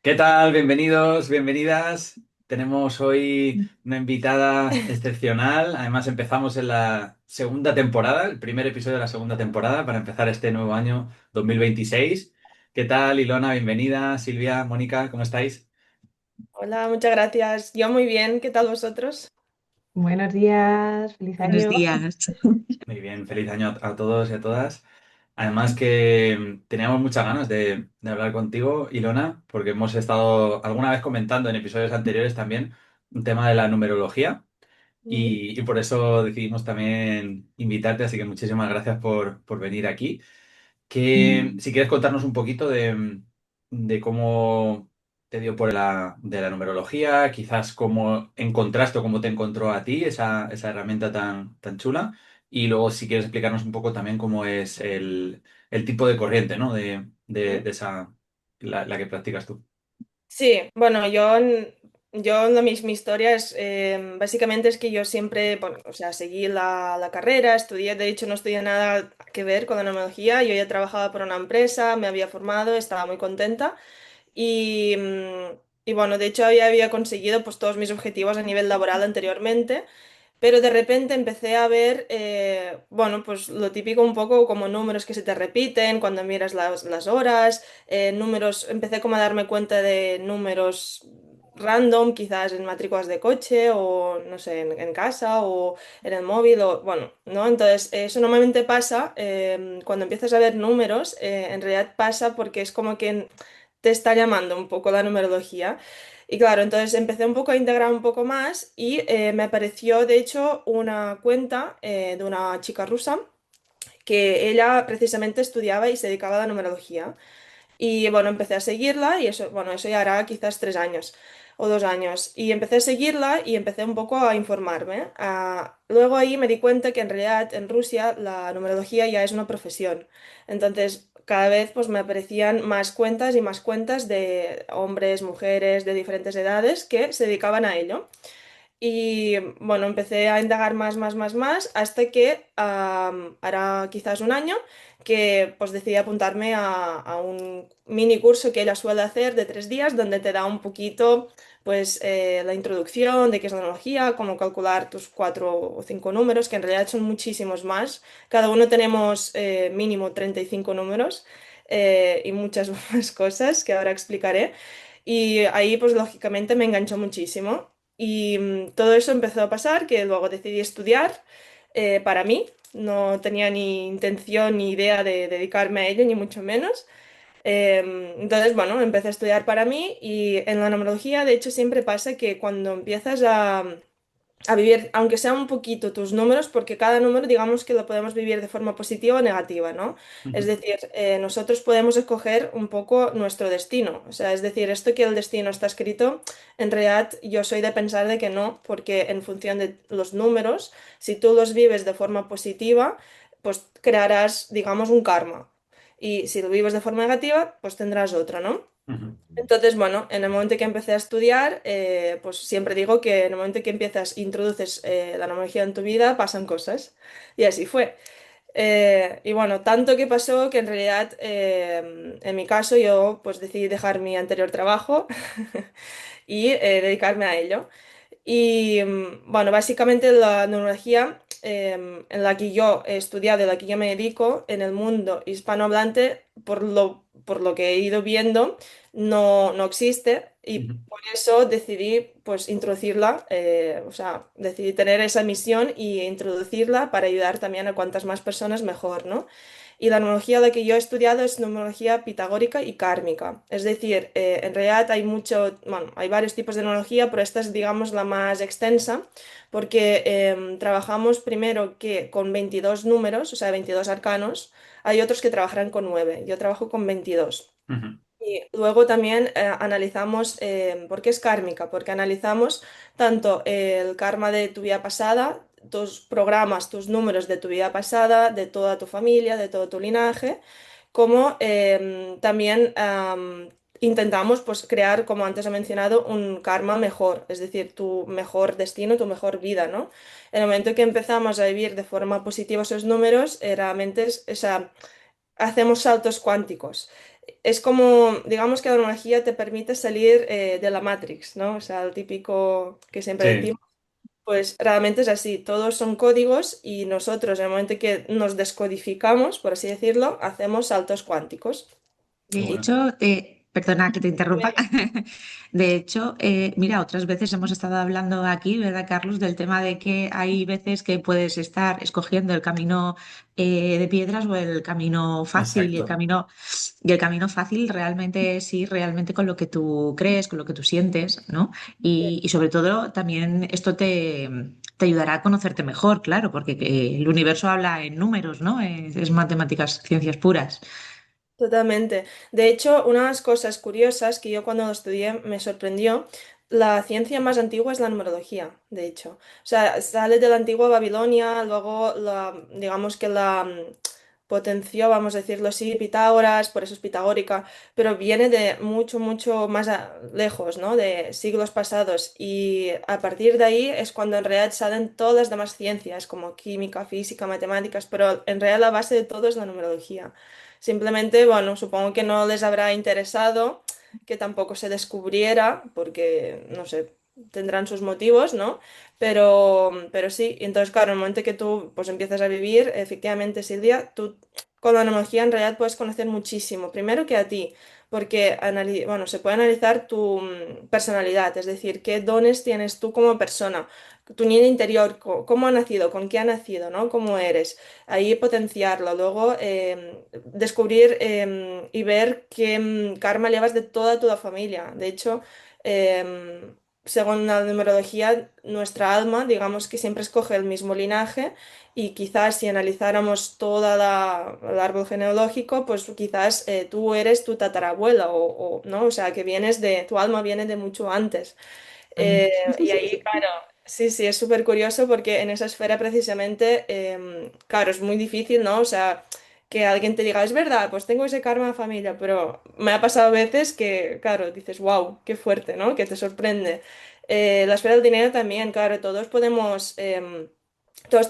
¿Qué tal? Bienvenidos, bienvenidas. Tenemos hoy una invitada excepcional. Además, empezamos en la segunda temporada, el primer episodio de la segunda temporada para empezar este nuevo año 2026. ¿Qué tal, Ilona? Bienvenida. Silvia, Mónica, ¿cómo estáis? Hola, muchas gracias. Yo muy bien, ¿qué tal vosotros? Buenos días, feliz Buenos año. días. Muy bien, feliz año a todos y a todas. Además que teníamos muchas ganas de hablar contigo, Ilona, porque hemos estado alguna vez comentando en episodios anteriores también un tema de la numerología. Mm. Y por eso decidimos también invitarte, así que muchísimas gracias por venir aquí. Que si quieres contarnos un poquito de cómo te dio por de la numerología, quizás cómo encontraste o cómo te encontró a ti esa herramienta tan chula. Y luego si quieres explicarnos un poco también cómo es el tipo de corriente, ¿no? De esa, la que practicas tú. Sí, bueno, mi historia es, básicamente es que yo siempre, bueno, o sea, seguí la carrera, estudié, de hecho no estudié nada que ver con la numerología, yo ya trabajaba por una empresa, me había formado, estaba muy contenta y, y bueno, de hecho ya había conseguido pues todos mis objetivos a nivel laboral anteriormente. Pero de repente empecé a ver, bueno, pues lo típico un poco como números que se te repiten cuando miras las horas, números, empecé como a darme cuenta de números random, quizás en matrículas de coche o no sé, en casa o en el móvil o bueno, ¿no? Entonces, eso normalmente pasa cuando empiezas a ver números, en realidad pasa porque es como que te está llamando un poco la numerología. Y claro, entonces empecé un poco a integrar un poco más y me apareció de hecho una cuenta de una chica rusa que ella precisamente estudiaba y se dedicaba a la numerología. Y bueno, empecé a seguirla y eso, bueno, eso ya hará quizás 3 años o 2 años. Y empecé a seguirla y empecé un poco a informarme. Luego ahí me di cuenta que en realidad en Rusia la numerología ya es una profesión. Entonces, cada vez pues me aparecían más cuentas y más cuentas de hombres, mujeres de diferentes edades que se dedicaban a ello. Y bueno, empecé a indagar más, hasta que hará quizás un año que pues decidí apuntarme a un mini curso que ella suele hacer de 3 días, donde te da un poquito pues la introducción de qué es la analogía, cómo calcular tus 4 o 5 números, que en realidad son muchísimos más. Cada uno tenemos mínimo 35 números y muchas más cosas que ahora explicaré. Y ahí pues lógicamente me enganchó muchísimo. Y todo eso empezó a pasar, que luego decidí estudiar para mí. No tenía ni intención ni idea de dedicarme a ello, ni mucho menos. Entonces, bueno, empecé a estudiar para mí y en la numerología, de hecho, siempre pasa que cuando empiezas a vivir, aunque sea un poquito tus números, porque cada número, digamos que lo podemos vivir de forma positiva o negativa, ¿no? Es Ujú. decir, nosotros podemos escoger un poco nuestro destino. O sea, es decir, esto que el destino está escrito, en realidad yo soy de pensar de que no, porque en función de los números, si tú los vives de forma positiva, pues crearás, digamos, un karma. Y si lo vives de forma negativa, pues tendrás otro, ¿no? Ujú. Entonces, bueno, en el momento que empecé a estudiar, pues siempre digo que en el momento que empiezas, introduces la numerología en tu vida, pasan cosas. Y así fue. Y bueno, tanto que pasó que en realidad, en mi caso, yo pues decidí dejar mi anterior trabajo y dedicarme a ello. Y bueno, básicamente la neurología en la que yo he estudiado, en la que yo me dedico en el mundo hispanohablante, por lo que he ido viendo, no existe y Ujú. por eso decidí pues introducirla, o sea, decidí tener esa misión y introducirla para ayudar también a cuantas más personas mejor, ¿no? Y la numerología la que yo he estudiado es numerología pitagórica y kármica. Es decir, en realidad hay bueno, hay varios tipos de numerología, pero esta es, digamos, la más extensa, porque trabajamos primero que con 22 números, o sea, 22 arcanos. Hay otros que trabajarán con 9. Yo trabajo con 22. Ujú. Y luego también analizamos, ¿por qué es kármica? Porque analizamos tanto el karma de tu vida pasada, tus programas, tus números de tu vida pasada, de toda tu familia, de todo tu linaje, como también intentamos pues, crear, como antes he mencionado, un karma mejor, es decir, tu mejor destino, tu mejor vida, ¿no? En el momento que empezamos a vivir de forma positiva esos números, realmente o sea, hacemos saltos cuánticos. es como, digamos que la numerología te permite salir de la Matrix, ¿no? O sea, el típico que siempre Sí, decimos, pues realmente es así, todos son códigos y nosotros, en el momento que nos descodificamos, por así decirlo, hacemos saltos cuánticos. qué De bueno. hecho, perdona que te interrumpa. De hecho, mira, otras veces hemos estado hablando aquí, ¿verdad, Carlos? Del tema de que hay veces que puedes estar escogiendo el camino de piedras o el camino fácil. Exacto. Y el camino fácil realmente sí, realmente con lo que tú crees, con lo que tú sientes, ¿no? Y sobre todo también esto te ayudará a conocerte mejor, claro, porque el universo habla en números, ¿no? Es matemáticas, ciencias puras. Totalmente. De hecho, una de las cosas curiosas que yo cuando lo estudié me sorprendió, la ciencia más antigua es la numerología, de hecho. O sea, sale de la antigua Babilonia, luego digamos que la potenció, vamos a decirlo así, Pitágoras, por eso es pitagórica, pero viene de mucho, mucho más lejos, ¿no? De siglos pasados. Y a partir de ahí es cuando en realidad salen todas las demás ciencias, como química, física, matemáticas, pero en realidad la base de todo es la numerología. Simplemente, bueno, supongo que no les habrá interesado que tampoco se descubriera, porque, no sé, tendrán sus motivos, ¿no? Pero sí, y entonces, claro, en el momento que tú pues empiezas a vivir, efectivamente, Silvia, tú con la numerología en realidad puedes conocer muchísimo. Primero que a ti, porque bueno, se puede analizar tu personalidad, es decir, qué dones tienes tú como persona, tu niño interior, cómo ha nacido, con qué ha nacido, ¿no? Cómo eres ahí potenciarlo, luego descubrir y ver qué karma llevas de toda tu familia. De hecho, según la numerología, nuestra alma, digamos que siempre escoge el mismo linaje y quizás si analizáramos toda el árbol genealógico, pues quizás tú eres tu tatarabuela ¿no? O sea, que vienes tu alma viene de mucho antes. Y ahí, claro, sí, sí, es súper curioso porque en esa esfera precisamente, claro, es muy difícil, ¿no? O sea, que alguien te diga, es verdad, pues tengo ese karma de familia, pero me ha pasado veces que, claro, dices, wow, qué fuerte, ¿no? Que te sorprende. La esfera del dinero también, claro, todos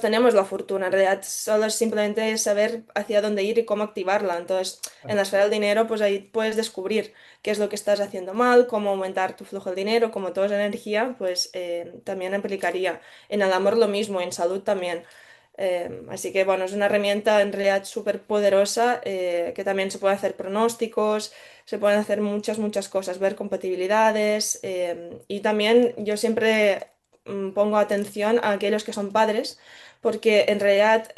tenemos la fortuna, en realidad solo es simplemente saber hacia dónde ir y cómo activarla. Entonces, en la esfera del dinero, pues ahí puedes descubrir qué es lo que estás haciendo mal, cómo aumentar tu flujo de dinero, como todo es energía, pues también aplicaría. En el amor lo mismo, en salud también. Así que bueno, es una herramienta en realidad súper poderosa que también se puede hacer pronósticos, se pueden hacer muchas, muchas cosas, ver compatibilidades y también yo siempre pongo atención a aquellos que son padres porque en realidad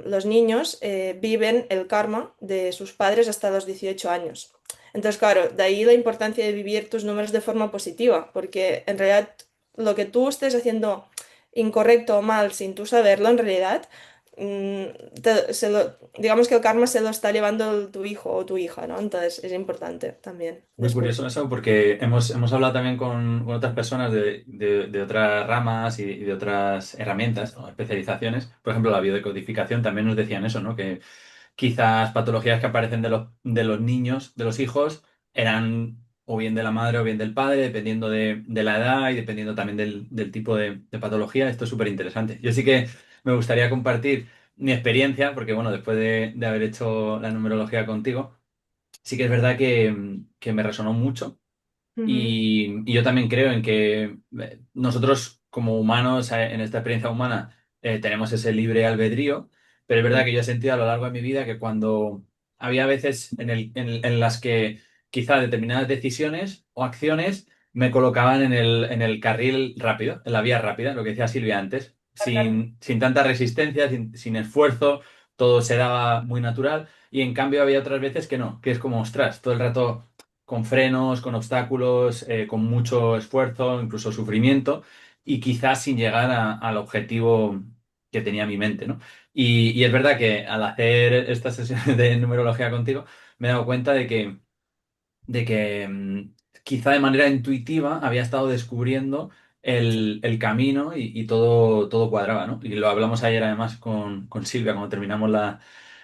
los niños viven el karma de sus padres hasta los 18 años. Entonces, claro, de ahí la importancia de vivir tus números de forma positiva, porque en realidad lo que tú estés haciendo incorrecto o mal sin tú saberlo, en realidad, mm, digamos que el karma se lo está llevando tu hijo o tu hija, ¿no? Entonces es importante también Muy descubrir. curioso eso porque hemos hablado también con otras personas de otras ramas y de otras herramientas, ¿no? Especializaciones. Por ejemplo, la biodecodificación también nos decían eso, ¿no? Que quizás patologías que aparecen de los niños, de los hijos, eran o bien de la madre o bien del padre, dependiendo de la edad y dependiendo también del tipo de patología. Esto es súper interesante. Yo sí que me gustaría compartir mi experiencia, porque bueno, después de haber hecho la numerología contigo, sí que es verdad que me resonó mucho Ujú, y yo también creo en que nosotros como humanos, en esta experiencia humana, tenemos ese libre albedrío, pero es verdad que yo he sentido a lo largo de mi vida que cuando había veces en las que quizá determinadas decisiones o acciones me colocaban en el carril rápido, en la vía rápida, lo que decía Silvia antes, sin tanta resistencia, sin esfuerzo, todo se daba muy natural y en cambio había otras veces que no, que es como, ostras, todo el rato con frenos, con obstáculos, con mucho esfuerzo, incluso sufrimiento, y quizás sin llegar al objetivo que tenía en mi mente, ¿no? Y es verdad que al hacer estas sesiones de numerología contigo, me he dado cuenta de que quizá de manera intuitiva había estado descubriendo el camino y todo cuadraba, ¿no? Y lo hablamos ayer además con Silvia cuando terminamos la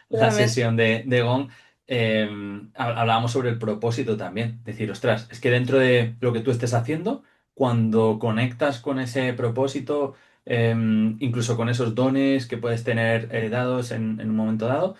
totalmente. sesión de Gong, eh, hablábamos sobre el propósito también. Decir, ostras, es que dentro de lo que tú estés haciendo, cuando conectas con ese propósito, incluso con esos dones que puedes tener heredados en un momento dado,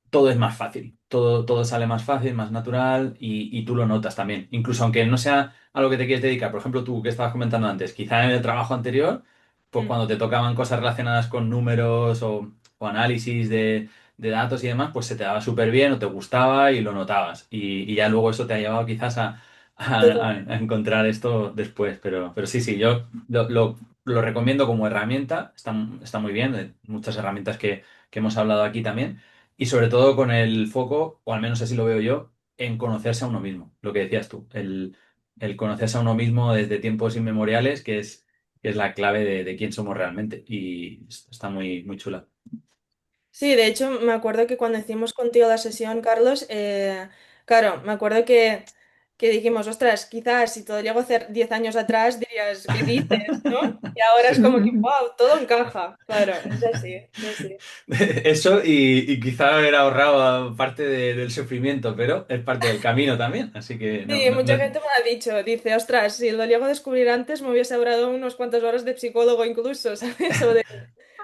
todo es más fácil. todo sale más fácil, más natural y tú lo notas también. Incluso aunque no sea a lo que te quieres dedicar, por ejemplo, tú que estabas comentando antes, quizá en el trabajo anterior, pues Mm. cuando te tocaban cosas relacionadas con números o análisis de datos y demás, pues se te daba súper bien o te gustaba y lo notabas. Y ya luego eso te ha llevado quizás Total. a encontrar esto después. Pero sí, sí, yo lo recomiendo como herramienta, está muy bien, muchas herramientas que hemos hablado aquí también, y sobre todo con el foco, o al menos así lo veo yo, en conocerse a uno mismo, lo que decías tú, el conocerse a uno mismo desde tiempos inmemoriales, que es la clave de quién somos realmente, y está muy, muy chula. Sí, de hecho, me acuerdo que cuando hicimos contigo la sesión, Carlos, claro, me acuerdo que dijimos, ostras, quizás si todo llego a hacer 10 años atrás dirías, ¿qué dices? ¿No? Y ahora es Sí. como que, wow, todo encaja. Claro, es así, es así. Eso y quizá haber ahorrado parte del sufrimiento, pero es parte del camino también, así que no, Sí, mucha gente me ha dicho, dice, ostras, si lo llego a descubrir antes me hubiese ahorrado unos cuantas horas de psicólogo incluso, ¿sabes? O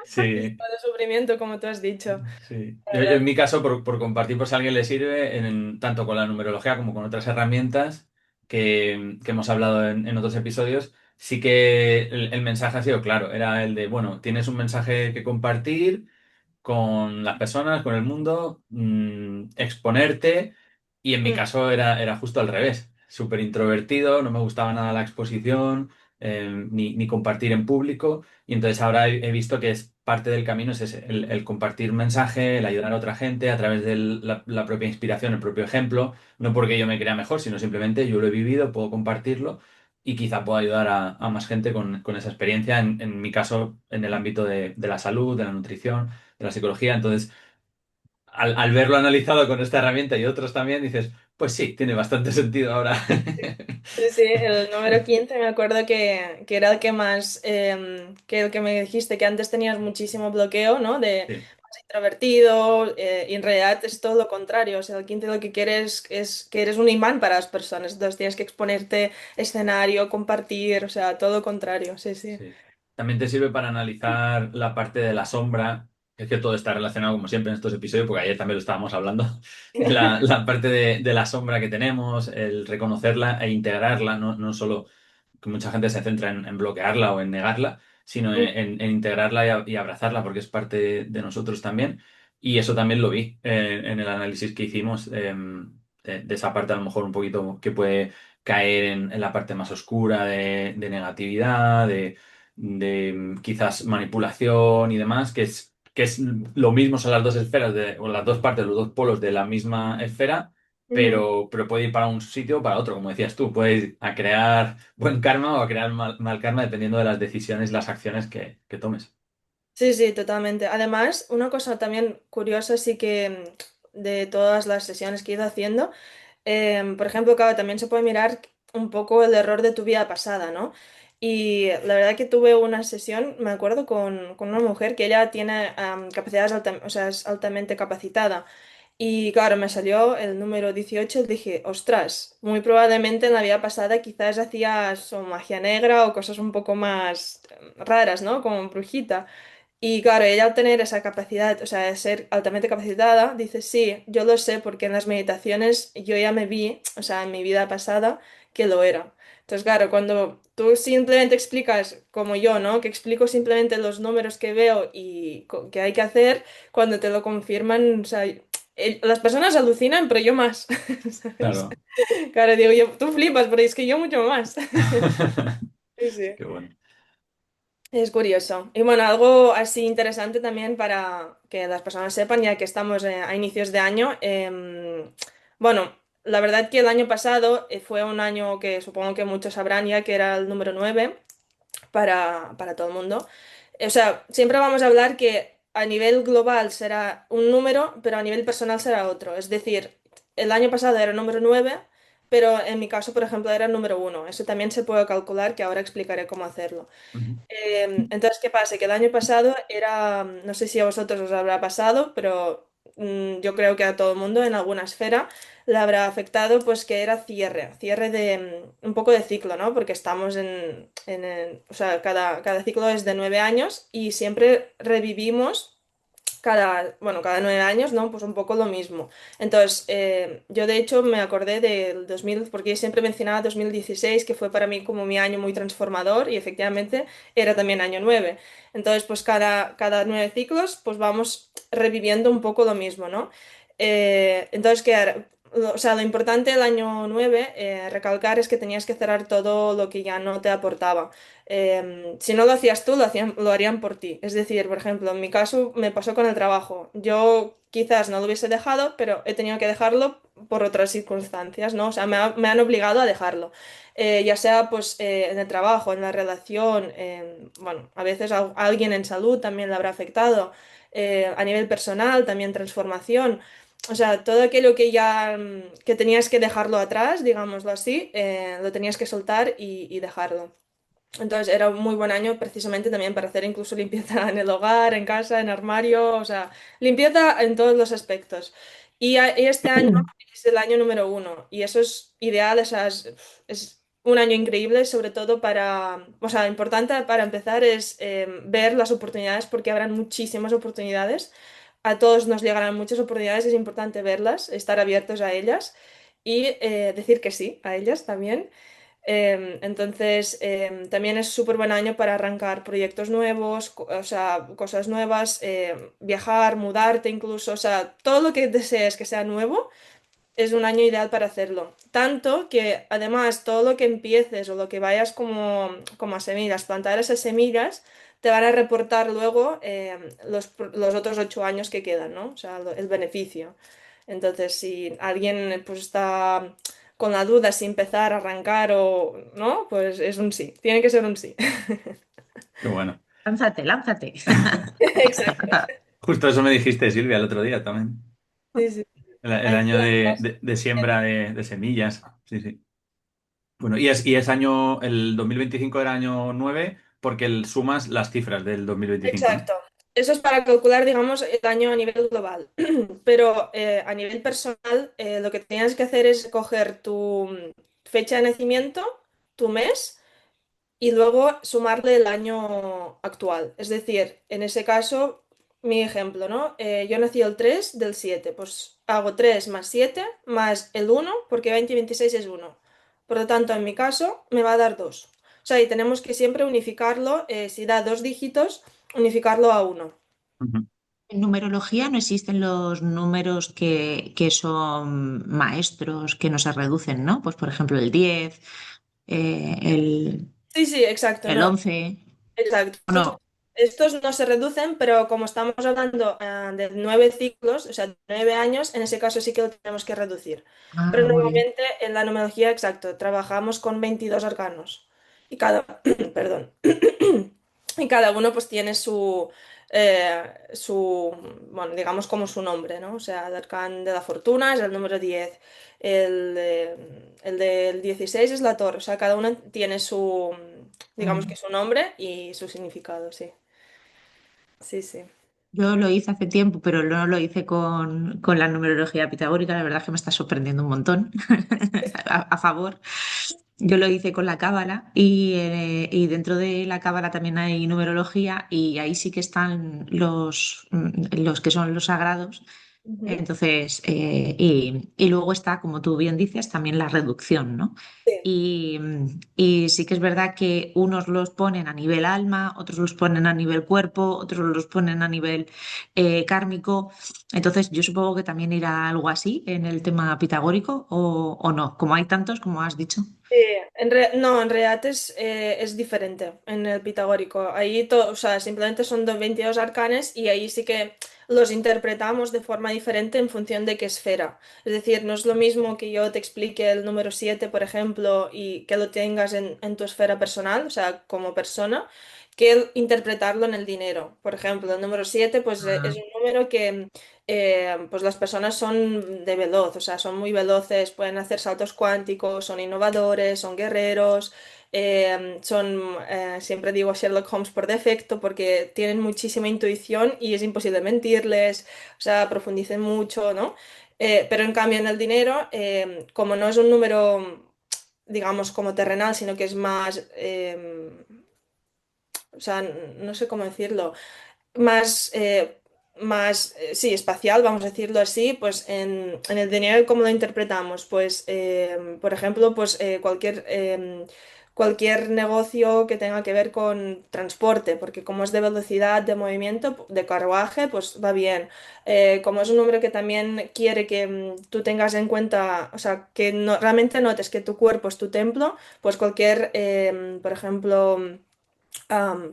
sí. de sufrimiento, como tú has dicho. Sí. La Yo en verdad. mi caso, por compartir por si a alguien le sirve, tanto con la numerología como con otras herramientas que hemos hablado en otros episodios, sí que el mensaje ha sido claro. Era el de, bueno, tienes un mensaje que compartir con las personas, con el mundo, exponerte. Y en mi Mm, caso era justo al revés. Súper introvertido, no me gustaba nada la exposición, ni compartir en público. Y entonces ahora he visto que es parte del camino, es ese, el compartir mensaje, el ayudar a otra gente a través de la propia inspiración, el propio ejemplo. No porque yo me crea mejor, sino simplemente yo lo he vivido, puedo compartirlo y quizá pueda ayudar a más gente con esa experiencia, en mi caso, en el ámbito de la salud, de la nutrición, de la psicología. Entonces, al verlo analizado con esta herramienta y otros también, dices, pues sí, tiene bastante sentido ahora. sí, sí, el número 15 me acuerdo que era el que más, que el que me dijiste que antes tenías muchísimo bloqueo, ¿no? De Sí, más introvertido, y en realidad es todo lo contrario, o sea, el 15 lo que quieres es que eres un imán para las personas, entonces tienes que exponerte, escenario, compartir, o sea, todo lo contrario, sí, sí. sí. También te sirve para analizar la parte de la sombra. Es que todo está relacionado, como siempre, en estos episodios, porque ayer también lo estábamos hablando. La parte de la sombra que tenemos, el reconocerla e integrarla, no solo que mucha gente se centra en bloquearla o en negarla, sino Mm, en integrarla y abrazarla, porque es parte de nosotros también. Y eso también lo vi en el análisis que hicimos, de esa parte a lo mejor un poquito que puede caer en la parte más oscura de negatividad, de quizás manipulación y demás, que es lo mismo, son las dos esferas, o las dos partes, los dos polos de la misma esfera, ujú. pero puede ir para un sitio o para otro, como decías tú. Puede ir a crear buen karma o a crear mal karma dependiendo de las decisiones, las acciones que tomes. Sí, sí, totalmente. Además, una cosa también curiosa, sí que de todas las sesiones que he ido haciendo, por ejemplo, claro, también se puede mirar un poco el error de tu vida pasada, ¿no? Y la verdad que tuve una sesión, me acuerdo, con una mujer que ella tiene capacidades o sea, es altamente capacitada. Y claro, me salió el número 18 y dije, ostras, muy probablemente en la vida pasada quizás hacías o magia negra o cosas un poco más raras, ¿no? Como brujita. Y claro, ella al tener esa capacidad, o sea, de ser altamente capacitada, dice, sí, yo lo sé porque en las meditaciones yo ya me vi, o sea, en mi vida pasada, que lo era. Entonces, claro, cuando tú simplemente explicas, como yo, ¿no? Que explico simplemente los números que veo y que hay que hacer, cuando te lo confirman, o sea, las personas alucinan, pero yo más, ¿sabes? Claro. Claro, digo yo, tú flipas, pero es que yo mucho más. Sí, sí. Qué bueno. Es curioso. Y bueno, algo así interesante también para que las personas sepan, ya que estamos a inicios de año. Bueno, la verdad que el año pasado fue un año que supongo que muchos sabrán ya que era el número 9 para todo el mundo. O sea, siempre vamos a hablar que a nivel global será un número, pero a nivel personal será otro. Es decir, el año pasado era el número 9, pero en mi caso, por ejemplo, era el número 1. Eso también se puede calcular, que ahora explicaré cómo hacerlo. Ujú. Entonces, ¿qué pasa? Que el año pasado era, no sé si a vosotros os habrá pasado, pero yo creo que a todo el mundo en alguna esfera le habrá afectado, pues que era cierre de un poco de ciclo, ¿no? Porque estamos o sea, cada ciclo es de 9 años y siempre revivimos cada 9 años, ¿no? Pues un poco lo mismo. Entonces, yo de hecho me acordé del 2000, porque siempre mencionaba 2016, que fue para mí como mi año muy transformador y efectivamente era también año 9. Entonces, pues cada 9 ciclos, pues vamos reviviendo un poco lo mismo, ¿no? Entonces, o sea, lo importante del año 9, recalcar, es que tenías que cerrar todo lo que ya no te aportaba. Si no lo hacías tú, lo harían por ti. Es decir, por ejemplo, en mi caso me pasó con el trabajo. Yo quizás no lo hubiese dejado, pero he tenido que dejarlo por otras circunstancias, ¿no? O sea, me han obligado a dejarlo. Ya sea pues en el trabajo, en la relación, bueno, a veces a alguien en salud también le habrá afectado, a nivel personal, también transformación. O sea, todo aquello que ya que tenías que dejarlo atrás, digámoslo así, lo tenías que soltar y dejarlo. Entonces era un muy buen año precisamente también para hacer incluso limpieza en el hogar, en casa, en armario, o sea, limpieza en todos los aspectos. Y este año es el año número 1 y eso es ideal, o sea, es un año increíble, sobre todo o sea, importante para empezar es ver las oportunidades porque habrán muchísimas oportunidades. A todos nos llegarán muchas oportunidades, es importante verlas, estar abiertos a ellas y decir que sí a ellas también. Entonces, también es súper buen año para arrancar proyectos nuevos, o sea, cosas nuevas, viajar, mudarte incluso, o sea, todo lo que desees que sea nuevo es un año ideal para hacerlo. Tanto que además todo lo que empieces o lo que vayas como a semillas, plantar esas semillas, te van a reportar luego los otros 8 años que quedan, ¿no? O sea, el beneficio. Entonces, si alguien pues está con la duda si empezar a arrancar o no, pues es un sí. Tiene que ser un sí. Qué bueno. Lánzate, lánzate. Exacto. Justo eso me dijiste, Silvia, el otro día también. Sí, sí. El Ahí año plantas. de siembra de semillas. Sí, sí. Bueno, y es año, el 2025 era año 9 porque sumas las cifras del 2025, ¿no? Exacto. Eso es para calcular, digamos, el año a nivel global. Pero a nivel personal, lo que tienes que hacer es coger tu fecha de nacimiento, tu mes, y luego sumarle el año actual. Es decir, en ese caso, mi ejemplo, ¿no? Yo nací el 3 del 7, pues hago 3 más 7 más el 1, porque 20 y 26 es 1. Por lo tanto, en mi caso, me va a dar 2. O sea, y tenemos que siempre unificarlo, si da 2 dígitos, unificarlo a 1. Ujú. En numerología no existen los números que son maestros, que no se reducen, ¿no? Pues por ejemplo el 10, eh, el, Sí, sí, exacto, el no. 11, Exacto. ¿o no? Estos no se reducen, pero como estamos hablando de 9 ciclos, o sea, de 9 años, en ese caso sí que lo tenemos que reducir. Pero Ah, muy bien. normalmente en la numerología, exacto, trabajamos con 22 arcanos. Y perdón. Y cada uno pues tiene bueno, digamos como su nombre, ¿no? O sea, el arcán de la fortuna es el número 10, el del 16 es la torre, o sea, cada uno tiene digamos que Mm. su nombre y su significado, sí. Sí, sí. Yo lo hice hace tiempo, pero no lo hice con la numerología pitagórica. La verdad es que me está sorprendiendo un montón a favor. Yo lo hice con la cábala y dentro de la cábala también hay numerología y ahí sí que están los que son los sagrados. Ujú. Entonces, y luego está, como tú bien dices, también la reducción, ¿no? Sí. Y sí que es verdad que unos los ponen a nivel alma, otros los ponen a nivel cuerpo, otros los ponen a nivel kármico. Entonces, yo supongo que también irá algo así en el tema pitagórico o no, como hay tantos, como has dicho. No, en realidad es diferente en el pitagórico. Ahí o sea, simplemente son 22 arcanes y ahí sí que los interpretamos de forma diferente en función de qué esfera. Es decir, no es lo mismo que yo te explique el número 7, por ejemplo, y que lo tengas en tu esfera personal, o sea, como persona, que el interpretarlo en el dinero. Por ejemplo, el número 7 pues es un número que pues las personas son de veloz, o sea, son muy veloces, pueden hacer saltos cuánticos, son innovadores, son guerreros, siempre digo Sherlock Holmes por defecto, porque tienen muchísima intuición y es imposible mentirles, o sea, profundicen mucho, ¿no? Pero en cambio en el dinero, como no es un número, digamos, como terrenal, sino que es más, o sea, no sé cómo decirlo, más sí, espacial, vamos a decirlo así, pues en el dinero, ¿cómo lo interpretamos? Pues, por ejemplo, pues cualquier negocio que tenga que ver con transporte, porque como es de velocidad, de movimiento, de carruaje, pues va bien. Como es un número que también quiere que tú tengas en cuenta, o sea, que realmente notes que tu cuerpo es tu templo, pues cualquier, por ejemplo,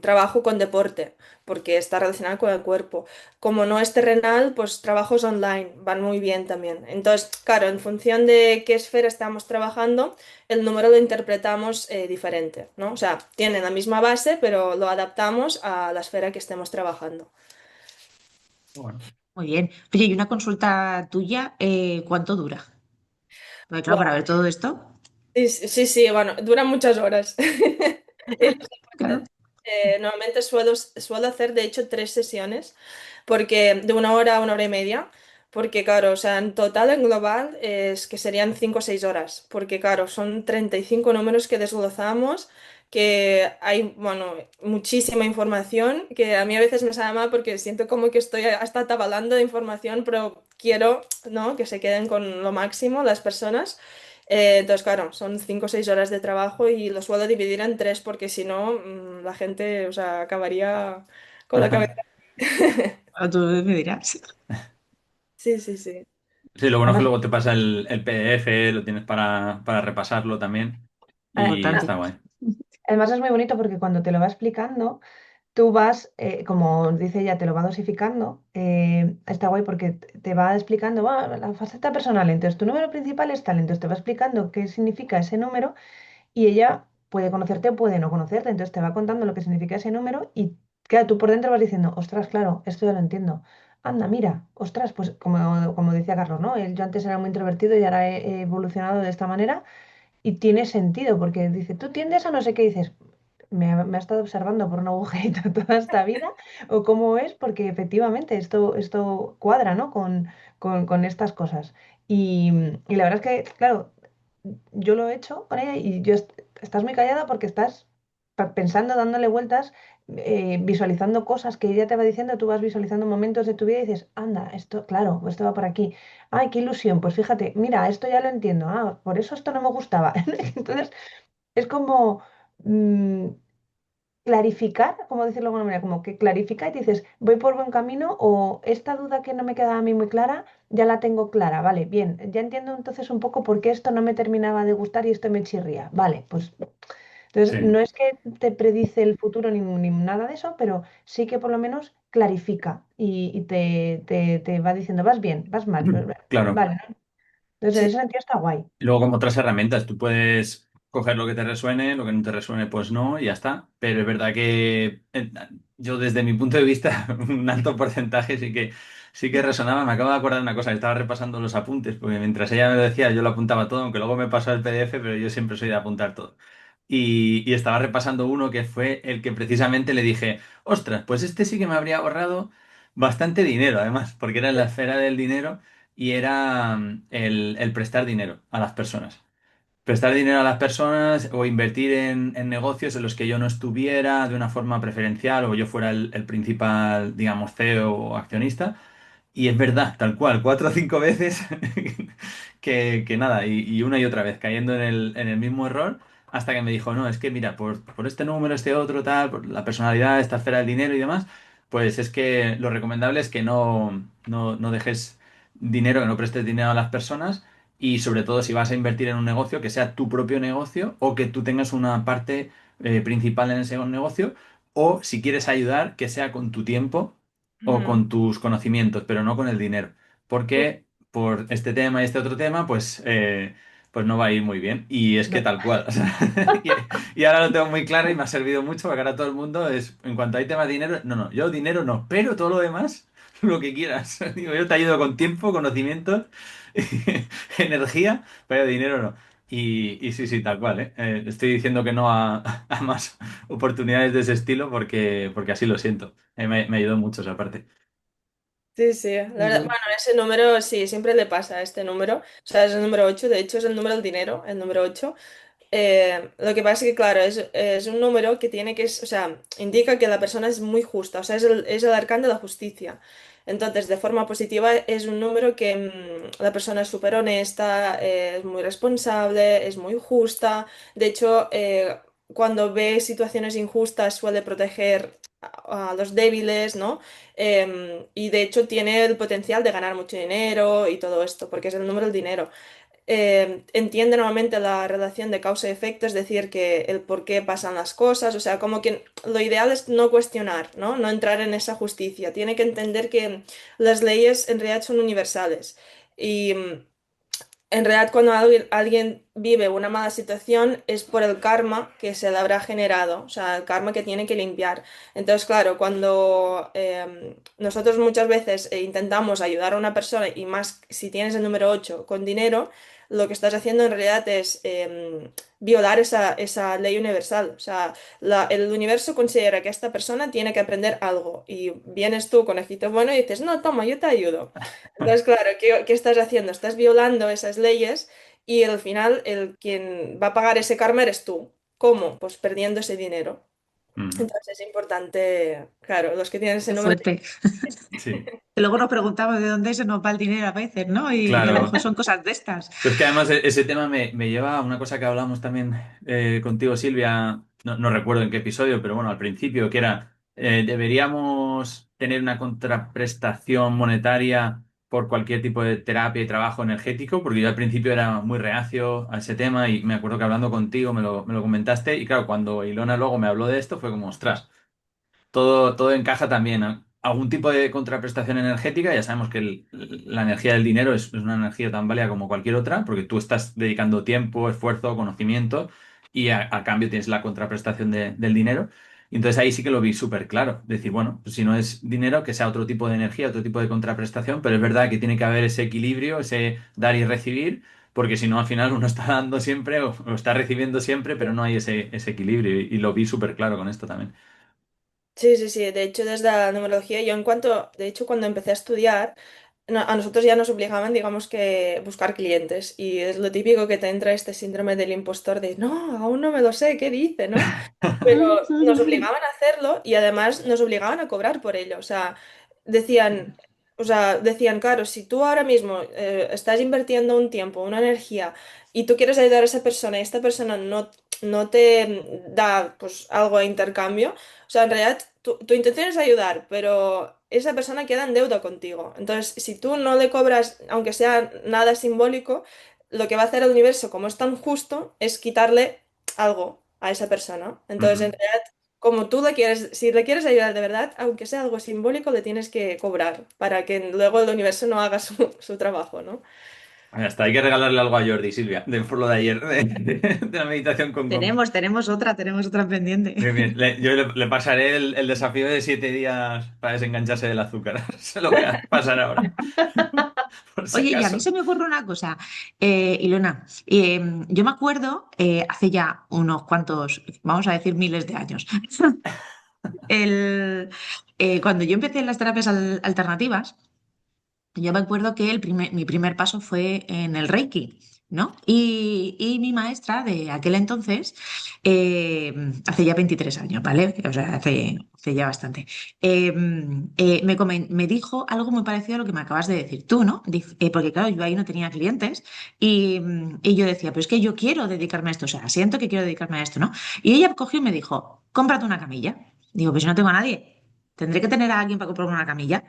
trabajo con deporte, porque está relacionado con el cuerpo. Como no es terrenal, pues trabajos online van muy bien también. Entonces, claro, en función de qué esfera estamos trabajando, el número lo interpretamos diferente, ¿no? O sea, tiene la misma base, pero lo adaptamos a la esfera que estemos trabajando. Bueno, Muy bien. Oye, y una consulta tuya, ¿cuánto dura? Porque claro, para Buah, ver todo esto, sí, sí, sí, sí, bueno, duran muchas horas. Y lo sé claro. porque, normalmente suelo hacer, de hecho, 3 sesiones, porque de 1 hora a 1 hora y media, porque claro, o sea, en total, en global, es que serían 5 o 6 horas, porque claro, son 35 números que desglosamos, que hay, bueno, muchísima información, que a mí a veces me sabe mal porque siento como que estoy hasta atabalando de información, pero quiero, ¿no?, que se queden con lo máximo las personas. Entonces, claro, son 5 o 6 horas de trabajo y lo suelo dividir en tres porque si no, la gente, o sea, acabaría con la cabeza. Ahora tú me dirás. Sí, sí, sí. sí, lo bueno es que Además, luego te pasa el PDF, lo tienes para repasarlo también y a- Importante. está guay. además es muy bonito porque cuando te lo va explicando, tú vas, como dice ella, te lo va dosificando. Está guay porque te va explicando, "Va, la faceta personal, entonces tu número principal es tal, entonces te va explicando qué significa ese número y ella puede conocerte o puede no conocerte, entonces te va contando lo que significa ese número y claro, tú por dentro vas diciendo, ostras, claro, esto ya lo entiendo. Anda, mira, ostras, pues como decía Carlos, ¿no? Yo antes era muy introvertido y ahora he evolucionado de esta manera y tiene sentido porque dice, tú tiendes a no sé qué, y dices, me ha estado observando por un agujerito toda esta vida o cómo es, porque efectivamente esto cuadra, ¿no? Con estas cosas. Y la verdad es que, claro, yo lo he hecho con ella y estás muy callada porque estás pensando, dándole vueltas, visualizando cosas que ella te va diciendo, tú vas visualizando momentos de tu vida y dices, anda, esto, claro, esto va por aquí. Ay, qué ilusión, pues fíjate, mira, esto ya lo entiendo, ah, por eso esto no me gustaba. Entonces, es como mm, clarificar, como decirlo de alguna manera, como que clarifica y dices, voy por buen camino o esta duda que no me quedaba a mí muy clara, ya la tengo clara, vale, bien, ya entiendo entonces un poco por qué esto no me terminaba de gustar y esto me chirría, vale, pues entonces Sí. no es que te predice el futuro ni nada de eso, pero sí que por lo menos clarifica y te va diciendo, vas bien, vas mal, Claro. vale, ¿no? Entonces en Sí. ese sentido está guay. Y luego como otras herramientas, tú puedes coger lo que te resuene, lo que no te resuene, pues no, y ya está. Pero es verdad que yo desde mi punto de vista, un alto porcentaje sí que resonaba. Me acabo de acordar de una cosa, estaba repasando los apuntes, porque mientras ella me lo decía, yo lo apuntaba todo, aunque luego me pasó el PDF, pero yo siempre soy de apuntar todo. Y estaba repasando uno que fue el que precisamente le dije, ostras, pues este sí que me habría ahorrado bastante dinero, además, porque era en la esfera del dinero y era el prestar dinero a las personas. Prestar dinero a las personas o invertir en negocios en los que yo no estuviera de una forma preferencial o yo fuera el principal, digamos, CEO o accionista. Y es verdad, tal cual, 4 o 5 veces que nada, y una y otra vez cayendo en el mismo error, hasta que me dijo, no, es que mira, por este número, este otro, tal, por la personalidad, esta esfera del dinero y demás, pues es que lo recomendable es que no dejes dinero, que no prestes dinero a las personas y sobre todo si vas a invertir en un negocio, que sea tu propio negocio o que tú tengas una parte principal en ese negocio o si quieres ayudar, que sea con tu tiempo o Ujú. con tus conocimientos, pero no con el dinero. Porque por este tema y este otro tema, pues no va a ir muy bien. Y es que No. tal cual. O sea, y ahora lo tengo muy claro y me ha servido mucho porque ahora todo el mundo es, en cuanto hay temas de dinero, no, no, yo dinero no, pero todo lo demás, lo que quieras. Digo, yo te ayudo con tiempo, conocimientos, energía, pero dinero no. Y sí, sí, tal cual, ¿eh? Estoy diciendo que no a más oportunidades de ese estilo porque así lo siento. Me ayudó mucho esa parte. Sí, sí, la Muy verdad, bien. bueno, ese número sí, siempre le pasa a este número, o sea, es el número 8, de hecho es el número del dinero, el número 8. Lo que pasa es que, claro, es un número que tiene que, o sea, indica que la persona es muy justa, o sea, es el arcán de la justicia. Entonces, de forma positiva, es un número que la persona es súper honesta, es muy responsable, es muy justa. De hecho, cuando ve situaciones injustas, suele proteger a los débiles, ¿no? Y de hecho, tiene el potencial de ganar mucho dinero y todo esto, porque es el número del dinero. Entiende normalmente la relación de causa y efecto, es decir, que el por qué pasan las cosas, o sea, como que lo ideal es no cuestionar, ¿no? No entrar en esa justicia. Tiene que entender que las leyes en realidad son universales. Y en realidad cuando alguien vive una mala situación es por el karma que se le habrá generado, o sea, el karma que tiene que limpiar. Entonces, claro, cuando nosotros muchas veces intentamos ayudar a una persona y más si tienes el número 8 con dinero, lo que estás haciendo en realidad es violar esa ley universal. O sea, el universo considera que esta persona tiene que aprender algo y vienes tú, conejito bueno, y dices, no, toma, yo te ayudo. Entonces, claro, ¿qué estás haciendo? Estás violando esas leyes y al final el quien va a pagar ese karma eres tú. ¿Cómo? Pues perdiendo ese dinero. Mm, Entonces es importante, claro, los que tienen ese Qué número. fuerte. sí, Luego nos preguntamos de dónde se nos va el dinero a veces, ¿no? Y a lo claro. mejor son cosas de estas. Pero es que además ese tema me lleva a una cosa que hablamos también contigo, Silvia, no recuerdo en qué episodio, pero bueno, al principio, que era, ¿deberíamos tener una contraprestación monetaria por cualquier tipo de terapia y trabajo energético? Porque yo al principio era muy reacio a ese tema y me acuerdo que hablando contigo me lo comentaste y claro, cuando Ilona luego me habló de esto fue como, ostras. Todo encaja también, ¿no? Algún tipo de contraprestación energética, ya sabemos que la energía del dinero es una energía tan válida como cualquier otra, porque tú estás dedicando tiempo, esfuerzo, conocimiento y a cambio tienes la contraprestación del dinero. Y entonces ahí sí que lo vi súper claro. Decir, bueno, pues si no es dinero, que sea otro tipo de energía, otro tipo de contraprestación, pero es verdad que tiene que haber ese equilibrio, ese dar y recibir, porque si no al final uno está dando siempre o está recibiendo siempre, pero no hay ese equilibrio y lo vi súper claro con esto también. Sí, sí, sí. De hecho, desde la numerología, de hecho, cuando empecé a estudiar, a nosotros ya nos obligaban, digamos, que buscar clientes. Y es lo típico que te entra este síndrome del impostor de, no, aún no me lo sé, ¿qué dice, no? Pero nos obligaban a hacerlo y además nos obligaban a cobrar por ello. Decían, decían, claro, si tú ahora mismo estás invirtiendo un tiempo, una energía y tú quieres ayudar a esa persona y esta persona no te da pues algo a intercambio, o sea, en realidad tu intención es ayudar, pero esa persona queda en deuda contigo. Entonces, si tú no le cobras, aunque sea nada simbólico, lo que va a hacer el universo, como es tan justo, es quitarle algo a esa persona. Entonces, en Ujú. realidad, como tú le quieres, si le quieres ayudar de verdad, aunque sea algo simbólico, le tienes que cobrar para que luego el universo no haga su trabajo, ¿no? Ya está, hay que regalarle algo a Jordi, Silvia, por lo de ayer, de la meditación con Gong. Tenemos otra pendiente. Bien, bien. Yo le pasaré el desafío de 7 días para desengancharse del azúcar. Se lo voy a pasar ahora, por si Oye, y a mí acaso. se me ocurre una cosa, Ilona. Yo me acuerdo hace ya unos cuantos, vamos a decir miles de años, cuando yo empecé en las terapias alternativas. Yo me acuerdo que mi primer paso fue en el Reiki, ¿no? Y mi maestra de aquel entonces, hace ya 23 años, ¿vale? O sea, hace ya bastante, me dijo algo muy parecido a lo que me acabas de decir tú, ¿no? Porque claro, yo ahí no tenía clientes y yo decía, pero es que yo quiero dedicarme a esto, o sea, siento que quiero dedicarme a esto, ¿no? Y ella cogió y me dijo, cómprate una camilla. Digo, pues si no tengo a nadie, tendré que tener a alguien para comprarme una camilla.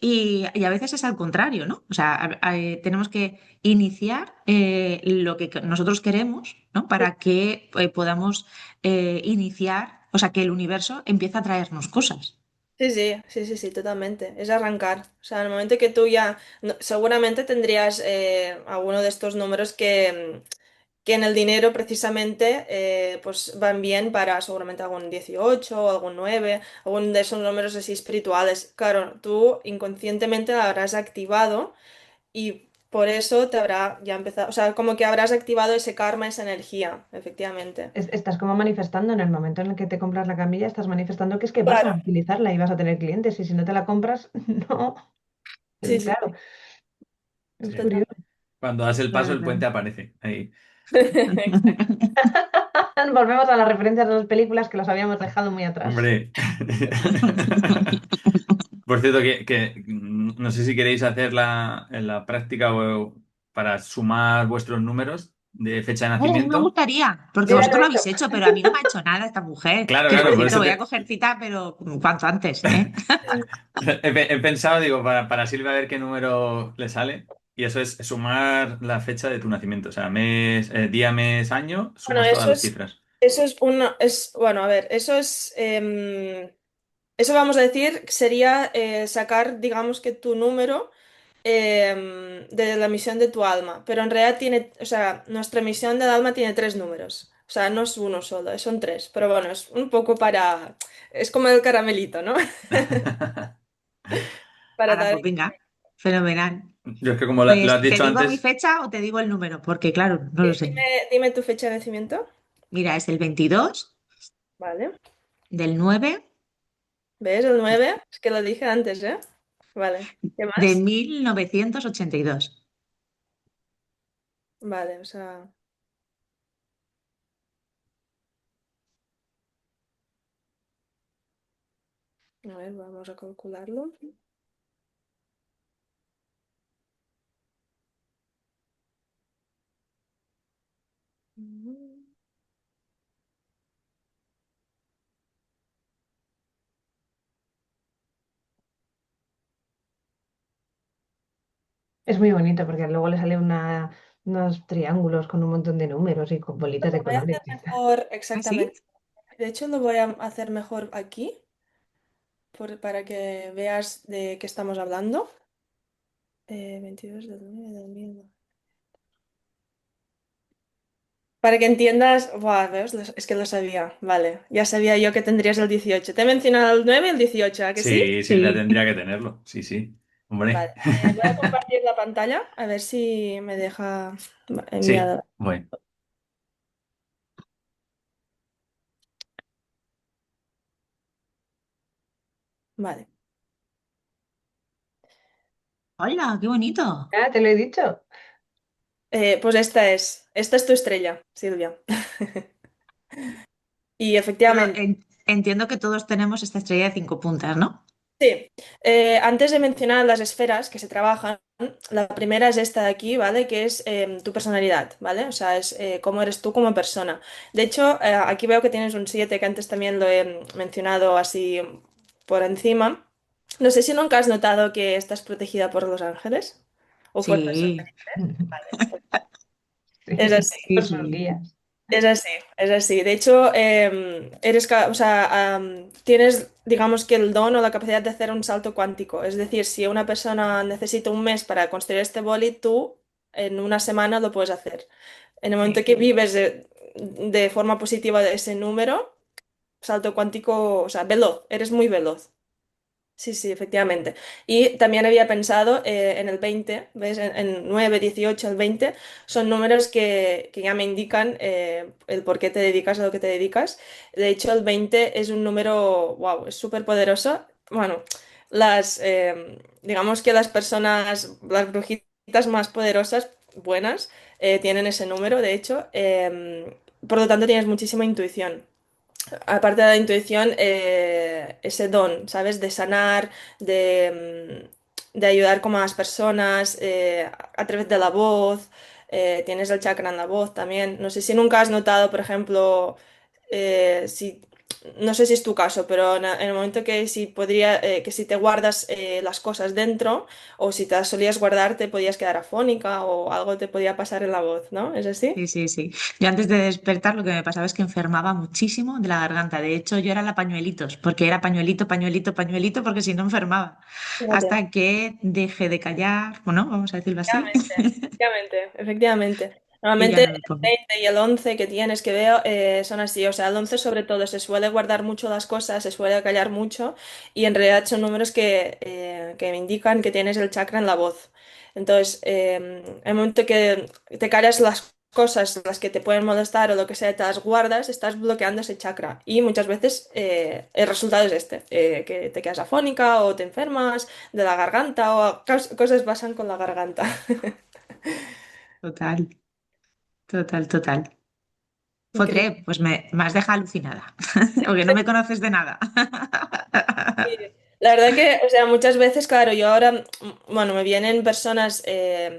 Y a veces es al contrario, ¿no? O sea, tenemos que iniciar lo que nosotros queremos, ¿no? Para que podamos iniciar, o sea, que el universo empiece a traernos cosas. Sí, sí, sí, sí, sí, totalmente. Es arrancar. O sea, en el momento que tú ya, seguramente tendrías alguno de estos números que en el dinero precisamente pues van bien para seguramente algún 18 o algún 9 algún de esos números así espirituales. Claro, tú inconscientemente la habrás activado y por eso te habrá ya empezado, o sea, como que habrás activado ese karma, esa energía, efectivamente. Estás como manifestando en el momento en el que te compras la camilla, estás manifestando que es que vas a Claro, utilizarla y vas a tener clientes. Y si no te la compras, no. sí, sí, Claro, es Sí. curioso. totalmente. Cuando das el paso, Claro, el claro. puente aparece. Ahí. Volvemos a las referencias de las películas que las habíamos dejado muy atrás. Hombre. Por cierto, no sé si queréis hacer la práctica para sumar vuestros números de fecha de Ay, a mí me nacimiento. gustaría, porque Yo ya lo vosotros he lo hecho. habéis hecho, pero a mí no me ha hecho nada esta mujer. Claro, Que por claro, por cierto, eso voy a coger cita, pero cuanto antes, ¿eh? he pensado, digo, para Silvia a ver qué número le sale. Y eso es sumar la fecha de tu nacimiento. O sea, día, mes, año, Bueno, sumas todas las cifras. eso es bueno, a ver, eso vamos a decir, sería sacar, digamos que tu número de la misión de tu alma, pero en realidad tiene, o sea, nuestra misión del alma tiene tres números, o sea, no es uno solo, son tres, pero bueno, es un poco es como el caramelito, ¿no? Para Ahora, dar. pues venga, fenomenal. Yo es que como lo Pues, has ¿te dicho digo mi antes, fecha o te digo el número? Porque claro, no lo sé. Dime tu fecha de nacimiento, Mira, es el 22 ¿vale? del 9 ¿Ves el 9? Es que lo dije antes, ¿eh? Vale, ¿qué de más? 1982. Vale, o sea, a ver, vamos a calcularlo. Es muy bonito porque luego le sale unos triángulos con un montón de números y con bolitas de Voy a colores. hacer mejor, ¿Ah, sí? exactamente. De hecho, lo voy a hacer mejor aquí, para que veas de qué estamos hablando. 22 de 9 de 1000. Para que entiendas, buah, ¿ves? Es que lo sabía. Vale, ya sabía yo que tendrías el 18. Te he mencionado el 9 y el 18, ¿a que sí? sí, Silvia Sí. tendría que tenerlo. Sí, sí. Hombre. Vale, voy a compartir la pantalla a ver si me deja Sí, enviar. bueno. Vale. Hola, qué bonito. Ah, te lo he dicho. Pues esta es tu estrella, Silvia. Y Pero efectivamente. entiendo que todos tenemos esta estrella de 5 puntas, ¿no? Sí, antes de mencionar las esferas que se trabajan, la primera es esta de aquí, ¿vale? Que es tu personalidad, ¿vale? O sea, es cómo eres tú como persona. De hecho, aquí veo que tienes un 7 que antes también lo he mencionado así por encima. No sé si nunca has notado que estás protegida por los ángeles o fuerzas Sí, superiores. Vale, pues es Sí, así. sí, por sus sí. guías. Es así, es así. De hecho, o sea, tienes, digamos que el don o la capacidad de hacer un salto cuántico. Es decir, si una persona necesita un mes para construir este boli, tú en una semana lo puedes hacer. En el momento Sí. que vives de forma positiva de ese número, salto cuántico, o sea, veloz, eres muy veloz. Sí, sí, efectivamente. Y también había pensado en el 20, ¿ves? En 9, 18, el 20 son números que ya me indican el por qué te dedicas a lo que te dedicas. De hecho, el 20 es un número, wow, es súper poderoso. Bueno, digamos que las personas, las brujitas más poderosas, buenas, tienen ese número, de hecho. Por lo tanto, tienes muchísima intuición. Aparte de la intuición, ese don, ¿sabes? De sanar, de ayudar como a las personas a través de la voz. Tienes el chakra en la voz también. No sé si nunca has notado, por ejemplo, si, no sé si es tu caso, pero en el momento que si te guardas las cosas dentro o si te las solías guardar te podías quedar afónica o algo te podía pasar en la voz, ¿no? ¿Es así? Sí, sí, sí. Yo antes de despertar lo que me pasaba es que enfermaba muchísimo de la garganta. De hecho, yo era la pañuelitos, porque era pañuelito, pañuelito, pañuelito, porque si no enfermaba. Fíjate. Hasta que dejé de callar, bueno, vamos a decirlo así, Efectivamente, efectivamente. y ya Normalmente no el me pongo. 20 y el 11 que tienes que veo son así, o sea, el 11 sobre todo se suele guardar mucho las cosas, se suele callar mucho y en realidad son números que me indican que tienes el chakra en la voz. Entonces, en el momento que te callas las cosas, las que te pueden molestar o lo que sea, te las guardas, estás bloqueando ese chakra y muchas veces el resultado es este, que te quedas afónica o te enfermas de la garganta o cosas pasan con la garganta. Total. total, total. Increíble. Joder, pues me has dejado alucinada, porque no me conoces de nada. Sí, la verdad que, o sea, muchas veces, claro, yo ahora, bueno, me vienen personas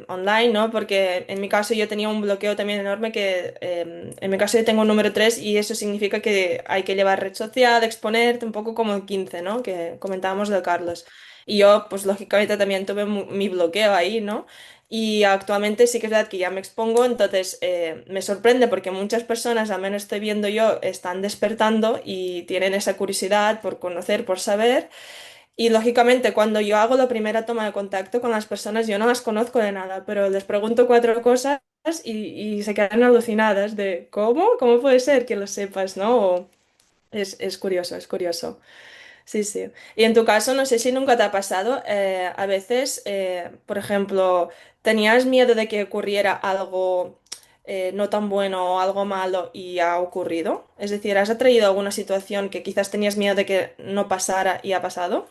online, ¿no? Porque en mi caso yo tenía un bloqueo también enorme que en mi caso yo tengo un número 3 y eso significa que hay que llevar red social, exponerte un poco como el 15, ¿no? Que comentábamos de Carlos. Y yo, pues lógicamente también tuve mi bloqueo ahí, ¿no? Y actualmente sí que es verdad que ya me expongo, entonces me sorprende porque muchas personas, al menos estoy viendo yo, están despertando y tienen esa curiosidad por conocer, por saber. Y lógicamente cuando yo hago la primera toma de contacto con las personas, yo no las conozco de nada, pero les pregunto cuatro cosas y se quedan alucinadas de ¿cómo? ¿Cómo puede ser que lo sepas, ¿no? Es curioso, es curioso. Sí, sí. Y en tu caso, no sé si nunca te ha pasado, a veces, por ejemplo, tenías miedo de que ocurriera algo no tan bueno o algo malo y ha ocurrido. Es decir, ¿has atraído alguna situación que quizás tenías miedo de que no pasara y ha pasado?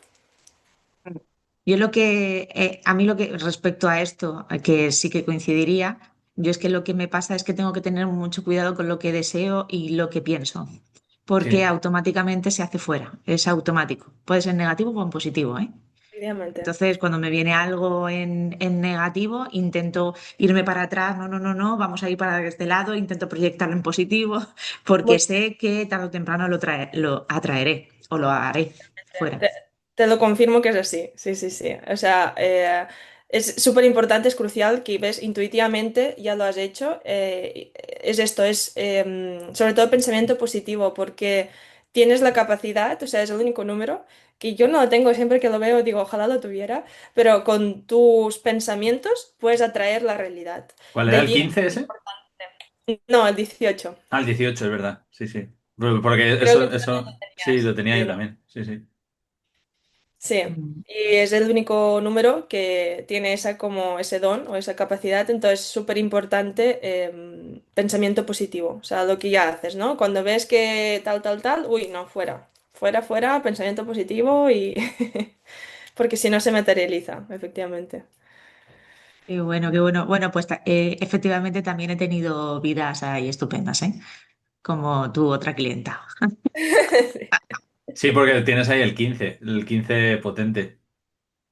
Yo lo que, a mí lo que respecto a esto, a que sí que coincidiría, yo es que lo que me pasa es que tengo que tener mucho cuidado con lo que deseo y lo que pienso, porque Sí, automáticamente se hace fuera, es automático. Puede ser negativo o en positivo, ¿eh? Efectivamente. Entonces, cuando me viene algo en negativo, intento irme para atrás, no, no, no, no, vamos a ir para este lado, intento proyectarlo en positivo, porque Muy sé que tarde o temprano lo atraeré o lo haré bien. fuera. Te lo confirmo que es así. Sí, sí, sí. O sea, es súper importante, es crucial que ves intuitivamente, ya lo has hecho. Es esto, es sobre todo pensamiento positivo, porque tienes la capacidad, o sea, es el único número que yo no lo tengo siempre que lo veo, digo, ojalá lo tuviera, pero con tus pensamientos puedes atraer la realidad. ¿cuál era Del el 10, 15 ese? no, el 18. Ah, el 18 es verdad. Sí, sí. Porque Creo que eso, sí, tenías. lo tenía yo Sí. también. Sí, sí. Sí, Mm. y es el único número que tiene esa como ese don o esa capacidad, entonces es súper importante pensamiento positivo, o sea, lo que ya haces, ¿no? Cuando ves que tal, tal, tal, uy, no, fuera, fuera, fuera, pensamiento positivo y porque si no se materializa, efectivamente. Qué bueno, qué bueno. Bueno, pues efectivamente también he tenido vidas ahí estupendas, ¿eh? Como tu otra clienta. Sí, porque tienes ahí el 15 potente.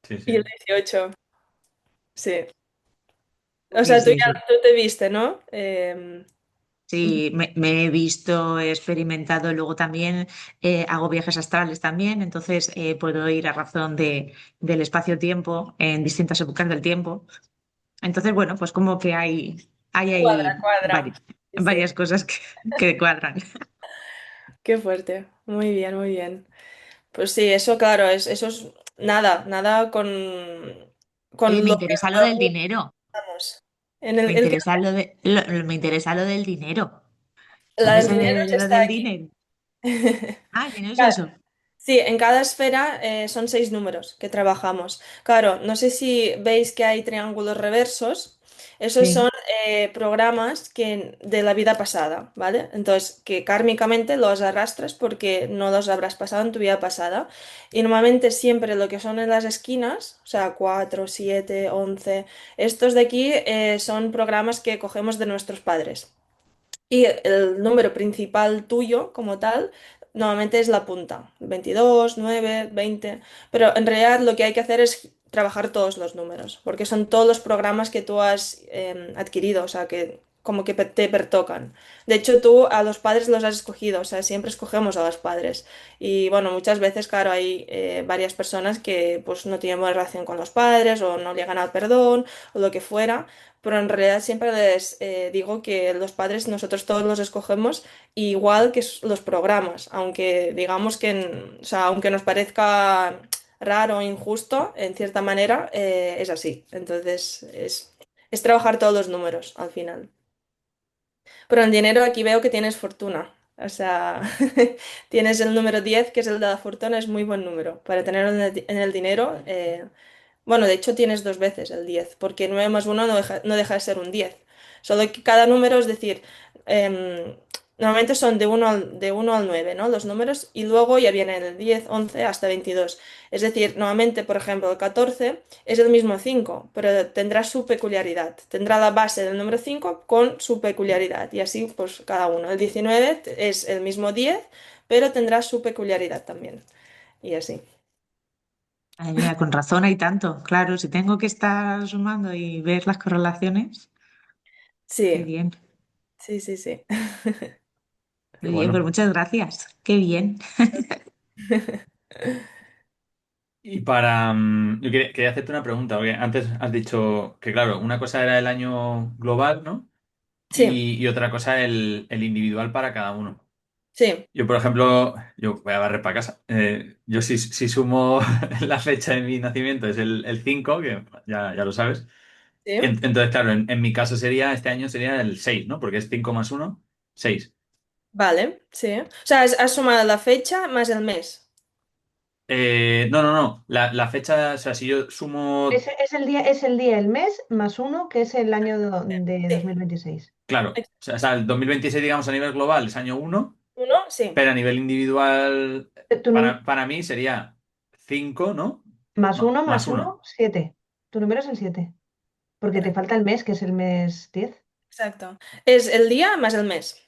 Sí, Y el sí. 18, sí. O Sí, sea, tú sí, ya sí. tú te viste, ¿no? Sí, me he visto, he experimentado, luego también hago viajes astrales también, entonces puedo ir a razón del espacio-tiempo en distintas épocas del tiempo. Entonces, bueno, pues como que hay Cuadra, ahí cuadra. Sí, sí. varias cosas que cuadran. Qué fuerte. Muy bien, muy bien. Pues sí, eso claro, eso es nada, nada Oye, con me lo que interesa lo del realmente dinero, estamos. me El que interesa me interesa lo del dinero. ¿Dónde el dinero se lo está del aquí. dinero? Ah, el dinero es eso. Sí, en cada esfera son 6 números que trabajamos. Claro, no sé si veis que hay triángulos reversos. Esos Sí. son programas de la vida pasada, ¿vale? Entonces, que kármicamente los arrastras porque no los habrás pasado en tu vida pasada. Y normalmente siempre lo que son en las esquinas, o sea, 4, 7, 11, estos de aquí son programas que cogemos de nuestros padres. Y el número principal tuyo, como tal, normalmente es la punta, 22, 9, 20, pero en realidad lo que hay que hacer es trabajar todos los números, porque son todos los programas que tú has adquirido, o sea, que como que te pertocan. De hecho, tú a los padres los has escogido, o sea, siempre escogemos a los padres. Y bueno, muchas veces, claro, hay varias personas que pues no tienen buena relación con los padres o no llegan al perdón o lo que fuera. Pero en realidad siempre les digo que los padres nosotros todos los escogemos igual que los programas, aunque digamos que, o sea, aunque nos parezca raro o injusto, en cierta manera es así. Entonces es trabajar todos los números al final. Pero en dinero aquí veo que tienes fortuna. O sea, tienes el número 10 que es el de la fortuna, es muy buen número. Para tenerlo en el dinero, bueno, de hecho tienes dos veces el 10 porque 9 más uno no deja de ser un 10. Solo que cada número, es decir, em, Normalmente son de uno al 9, ¿no? Los números, y luego ya vienen el 10, 11 hasta 22. Es decir, normalmente, por ejemplo, el 14 es el mismo 5, pero tendrá su peculiaridad. Tendrá la base del número 5 con su peculiaridad, y así pues cada uno. El 19 es el mismo 10, pero tendrá su peculiaridad también. Y así. Ay, mira, con razón hay tanto. Claro, si tengo que estar sumando y ver las correlaciones, qué Sí, bien. sí, sí, sí. Qué Muy bien, pues bueno. muchas gracias. Qué bien. Y para... yo quería hacerte una pregunta, porque antes has dicho que, claro, una cosa era el año global, ¿no? Sí, Y otra cosa el individual para cada uno. sí, Yo, por ejemplo, yo voy a barrer para casa. Yo si sumo la fecha de mi nacimiento es el 5 que ya lo sabes. sí. Entonces, claro, en mi caso sería, este año sería el 6, ¿no? Porque es 5 más uno, 6. Vale, sí. O sea, has sumado la fecha más el mes. No, no, no. La fecha, o sea, si yo sumo, Es el día, el mes más uno, que es el año de Sí. 2026. claro, o sea, el 2026, digamos, a nivel global es año uno, ¿Uno? Sí. pero a nivel individual, Tu num- para mí sería 5, ¿no? más Más uno. uno, 7. Tu número es el 7. Porque te falta el mes, que es el mes 10. Exacto. Es el día más el mes.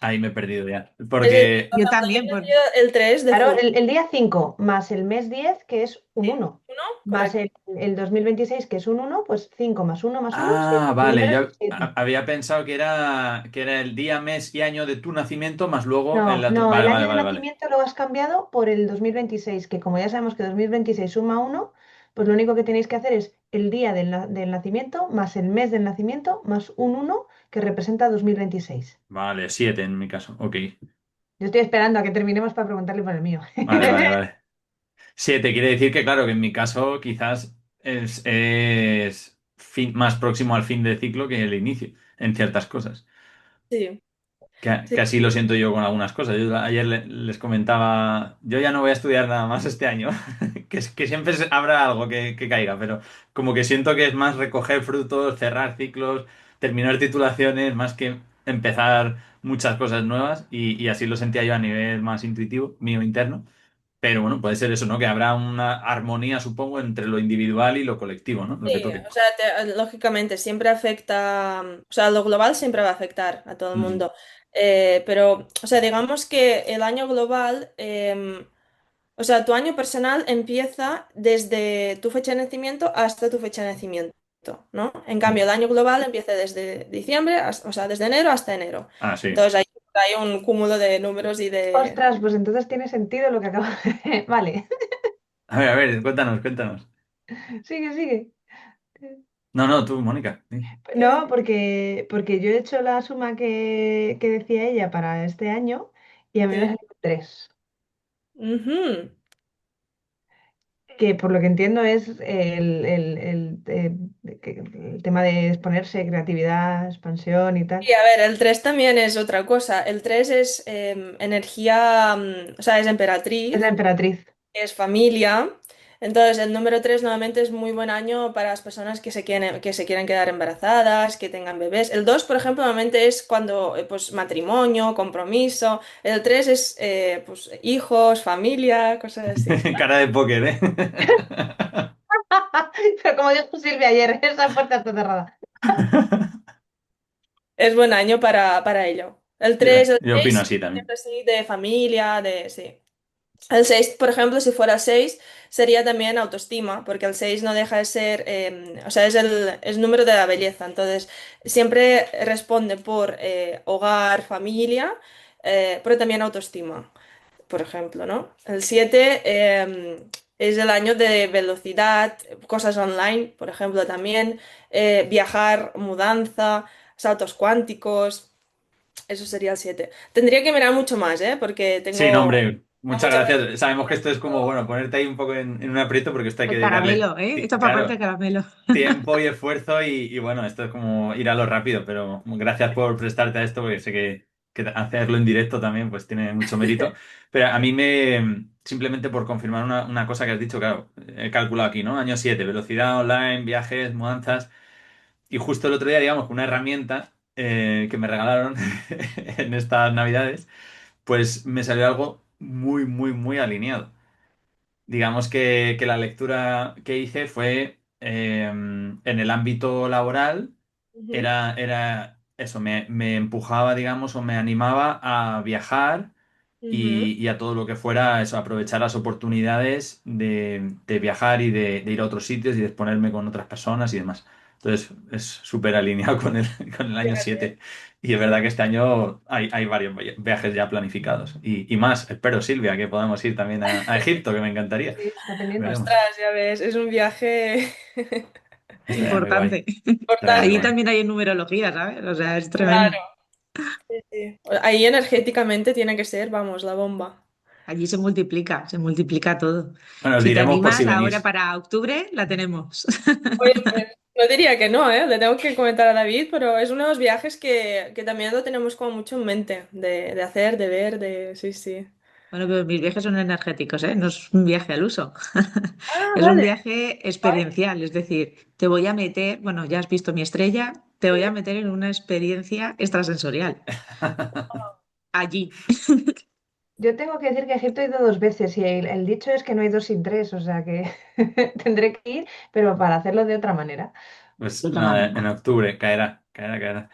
Ahí me he perdido ya. Es decir, Porque, por Yo ejemplo, yo también, por... nací el 3 de Claro, julio. el día 5 más el mes 10 que es un Sí. uno, ¿Uno? más Correcto. el 2026 que es un uno, pues 5 más uno, 7. Tu vale, número es yo el 7. había pensado que era el día, mes y año de tu nacimiento más luego No, no, el Vale, año vale, de vale, vale. nacimiento lo has cambiado por el 2026, que como ya sabemos que 2026 suma uno, pues lo único que tenéis que hacer es el día del nacimiento más el mes del nacimiento más un uno que representa 2026. Vale, 7 en mi caso. Ok. Yo estoy esperando a que terminemos para preguntarle por el mío. Vale, vale, vale. 7 quiere decir que, claro, que en mi caso quizás es más próximo al fin de ciclo que el inicio, en ciertas cosas. Sí, Que sí, así lo siento yo con algunas cosas. Yo ayer les comentaba, yo ya no voy a estudiar nada más este año, que siempre habrá algo que caiga, pero como que siento que es más recoger frutos, cerrar ciclos, terminar titulaciones, más que empezar muchas cosas nuevas, y así lo sentía yo a nivel más intuitivo, mío interno. Pero bueno, puede ser eso, ¿no? Que habrá una armonía, supongo, entre lo individual y lo colectivo, ¿no? Lo que sí. toque. O sea, lógicamente siempre afecta, o sea, lo global siempre va a afectar a todo el Ujú. mundo. Pero, o sea, digamos que el año global, o sea, tu año personal empieza desde tu fecha de nacimiento hasta tu fecha de nacimiento, ¿no? En cambio, el año global empieza desde diciembre, o sea, desde enero hasta enero. Ah, sí. Entonces hay un cúmulo de números y de... Ostras, pues entonces tiene sentido lo que acabo de... Vale, A ver, cuéntanos, cuéntanos. sigue, sigue. No, no, tú, Mónica. Sí. No, porque yo he hecho la suma que decía ella para este año y a mí me Sí. salió 3, Ujú. que por lo que entiendo es el tema de exponerse, creatividad, expansión y tal. Y a ver, el 3 también es otra cosa. El 3 es energía, o sea, es Es la emperatriz, emperatriz. es familia. Entonces, el número 3 normalmente es muy buen año para las personas que se quieren quedar embarazadas, que tengan bebés. El 2, por ejemplo, normalmente es cuando, pues, matrimonio, compromiso. El 3 es, pues, hijos, familia, cosas así. Cara de póker, ¿eh? Pero como dijo Silvia ayer, esa puerta está cerrada. Es buen año para ello. El Yo, 3, el yo opino 6, así también. siempre así, de familia, sí. El 6, por ejemplo, si fuera el 6, sería también autoestima, porque el 6 no deja de ser, o sea, es el número de la belleza, entonces siempre responde por hogar, familia, pero también autoestima, por ejemplo, ¿no? El 7 es el año de velocidad, cosas online, por ejemplo, también, viajar, mudanza, saltos cuánticos, eso sería el 7. Tendría que mirar mucho más, ¿eh? Porque Sí, no, tengo hombre, muchas mucha gracias. Sabemos que esto es como, bueno, ponerte ahí un poco en un aprieto porque esto hay que El dedicarle, caramelo, ¿eh? Esto para parte claro, del caramelo. tiempo y esfuerzo y bueno, esto es como ir a lo rápido, pero gracias por prestarte a esto porque sé que hacerlo en directo también pues tiene mucho mérito. Pero a mí simplemente por confirmar una cosa que has dicho, claro, he calculado aquí, ¿no? Año 7 velocidad online, viajes, mudanzas. Y justo el otro día, digamos, con una herramienta que me regalaron en estas Navidades, pues me salió algo muy, muy, muy alineado. Digamos que la lectura que hice fue en el ámbito laboral, Ujú, era eso, me empujaba, digamos, o me animaba a viajar ujú. y a todo lo que fuera eso, aprovechar las oportunidades de viajar y de ir a otros sitios y de exponerme con otras personas y demás. Entonces es súper alineado con el año Fíjate. 7. Y es verdad que este año hay varios viajes ya planificados. Y más, espero, Silvia, que podamos ir también a Egipto, que me encantaría. Sí, está pendiente. Veremos. Ostras, ya ves, es un viaje Estaría muy guay. Importante. Estaría muy Allí importante. guay. también hay en numerología, ¿sabes? O sea, es tremendo. Claro, sí, sí. Ahí energéticamente tiene que ser, vamos, la bomba. Allí se multiplica todo. Bueno, os Si te diremos por si animas, ahora venís. para octubre la tenemos. Oye, pues no diría que no, ¿eh? Le tengo que comentar a David, pero es uno de los viajes que también lo tenemos como mucho en mente, de hacer, de ver, de... Sí, sí. Bueno, pero mis viajes son energéticos, ¿eh? No es un viaje al uso. Ah, Es un vale. viaje Guay. experiencial, es decir, te voy a meter, bueno, ya has visto mi estrella, te voy a meter en una experiencia extrasensorial. Allí. Yo tengo que decir que a Egipto he ido 2 veces y el dicho es que no hay dos sin tres, o sea que tendré que ir, pero para hacerlo de otra manera. Pues De otra nada, en manera. octubre caerá, caerá, caerá.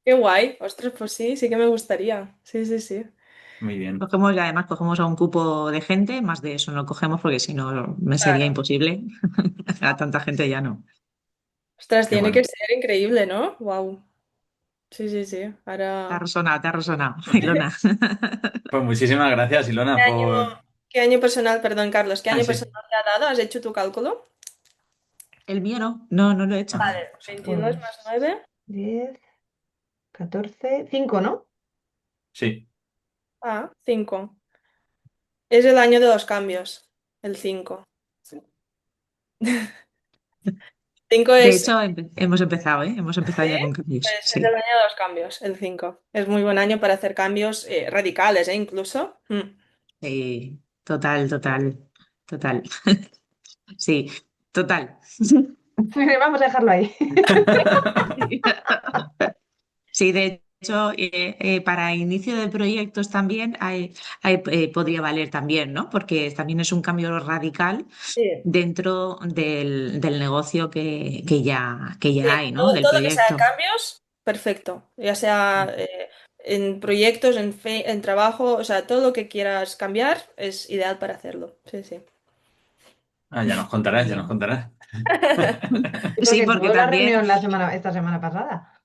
Qué guay. Ostras, pues sí, sí que me gustaría. Sí, sí, sí. Muy bien. Cogemos, y además cogemos a un cupo de gente, más de eso no cogemos porque si no me sería Claro. imposible. A tanta gente ya no. Ostras, Qué tiene que bueno. ser increíble, ¿no? Wow. Sí, sí, sí. Ahora... Te ha resonado, Ilona. Pues muchísimas gracias, ¿Qué Ilona, año, por... qué año personal, perdón, Carlos, qué Ah, año sí. personal te ha dado? ¿Has hecho tu cálculo? El mío no lo he hecho. Ah, Vale, pues nada. 22 más Pues 9. 10, 14, 5, ¿no? Sí. Ah, 5. Es el año de los cambios, el 5. 5 De es, hecho, hemos empezado, ¿eh? Hemos empezado ¿sí? ya con cambios. Es el Sí, año de los cambios, el 5. Es muy buen año para hacer cambios radicales, ¿eh? Incluso. Mm. sí, total, total, total. Sí, total. Vamos a dejarlo ahí. Sí, de hecho, para inicio de proyectos también podría valer también, ¿no? Porque también es un cambio radical Sí. dentro del negocio que ya Sí, hay, ¿no? todo, Del todo lo que sea proyecto. cambios, perfecto. Ya sea en proyectos, en trabajo, o sea, todo lo que quieras cambiar es ideal para hacerlo. Sí, sí. Ah, ya nos contarás, ya nos Bien. contarás. Sí, Sí, porque porque tuvo la también, reunión esta semana pasada.